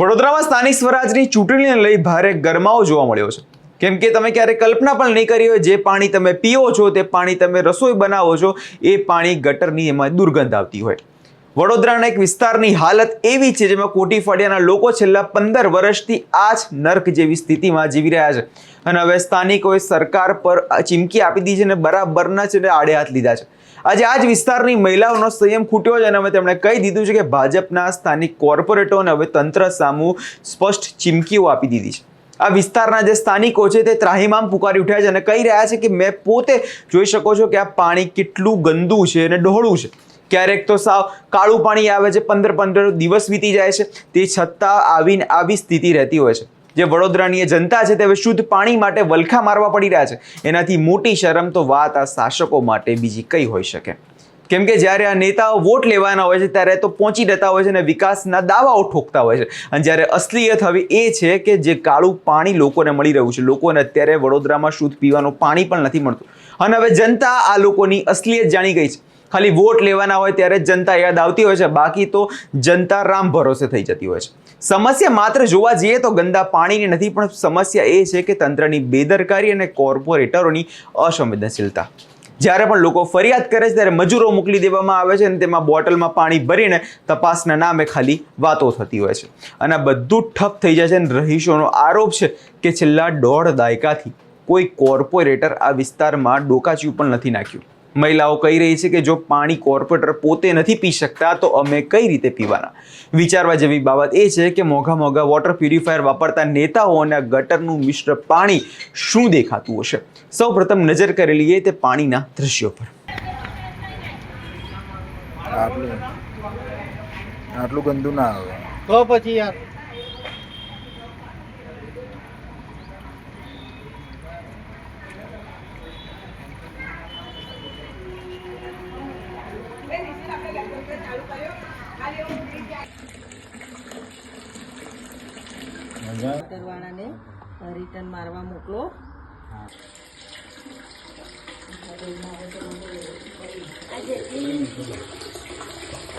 વડોદરામાં સ્થાનિક સ્વરાજની ચૂંટણીને લઈ ભારે ગરમાવો જોવા મળ્યો છે. કેમ કે તમે ક્યારે કલ્પના પણ નહીં કરી હોય જે પાણી તમે પીઓ છો, તે પાણી તમે રસોઈ બનાવો છો, એ પાણી ગટરની એમાં દુર્ગંધ આવતી હોય. વડોદરાના એક વિસ્તારની હાલત એવી છે જેમાં કોટી ફળિયાના લોકો છેલ્લા 15 વર્ષથી આ જ નર્ક જેવી સ્થિતિમાં જીવી રહ્યા છે. અને હવે સ્થાનિકોએ સરકાર પર ચીમકી આપી દીધી છે અને બરાબરના છે આડે હાથ લીધા છે. આજે આ જ વિસ્તારની મહિલાઓનો સંયમ ખૂટ્યો છે અને હવે તેમણે કહી દીધું છે કે ભાજપના સ્થાનિક કોર્પોરેટરોને હવે તંત્ર સામુ સ્પષ્ટ ચીમકીઓ આપી દીધી છે. આ વિસ્તારના જે સ્થાનિકો છે તે ત્રાહિમામ પુકારી ઉઠ્યા છે અને કહી રહ્યા છે કે મેં પોતે જોઈ શકો છો કે આ પાણી કેટલું ગંદુ છે અને ડહોળું છે. ક્યારેક તો સાવ કાળું પાણી આવે છે, 15 દિવસ વીતી જાય છે, તે છતાં આવી સ્થિતિ રહેતી હોય છે. જે વડોદરાની જનતા છે તે હવે શુદ્ધ પાણી માટે વલખા મારવા પડી રહ્યા છે. એનાથી મોટી શરમ તો વાત આ શાસકો માટે બીજી કઈ હોઈ શકે. કેમ કે જ્યારે આ નેતાઓ વોટ લેવાના હોય છે ત્યારે તો પહોંચી જતા હોય છે અને વિકાસના દાવાઓ ઠોકતા હોય છે. અને જ્યારે અસલિયત હવે એ છે કે જે કાળું પાણી લોકોને મળી રહ્યું છે, લોકોને અત્યારે વડોદરામાં શુદ્ધ પીવાનું પાણી પણ નથી મળતું. અને હવે જનતા આ લોકોની અસલિયત જાણી ગઈ છે. ખાલી વોટ લેવાના હોય ત્યારે જનતા યાદ આવતી હોય છે, બાકી તો જનતા રામ ભરોસે થઈ જતી હોય છે. સમસ્યા માત્ર જોવા જઈએ તો ગંદા પાણીની નથી, પણ સમસ્યા એ છે કે તંત્રની બેદરકારી અને કોર્પોરેટરોની અસંવેદનશીલતા. જ્યારે પણ લોકો ફરિયાદ કરે છે ત્યારે મજૂરો મોકલી દેવામાં આવે છે અને તેમાં બોટલમાં પાણી ભરીને તપાસના નામે ખાલી વાતો થતી હોય છે. અને બધું ઠપ થઈ જાય છે અને રહીશોનો આરોપ છે કે છેલ્લા 1.5 દાયકાથી કોઈ કોર્પોરેટર આ વિસ્તારમાં ડોકાચ્યું પણ નથી નાખ્યું. મહિલાઓ કહી રહી છે કે જો પાણી કોર્પોરેટર પોતે નથી પી શકતા તો અમે કઈ રીતે પીવાના. વિચારવા જેવી બાબત એ છે કે મોંઘા વોટર પ્યુરિફાયર વાપરતા નેતાઓ અને ગટરનું મિશ્ર પાણી શું દેખાતું હશે. સૌ પ્રથમ નજર કરી લઈએ તે પાણીના દ્રશ્યો પર. આટલું ગંદુ ના આવે તો પછી યાર વાળાને રિટર્ન મારવા મોકલો. આજે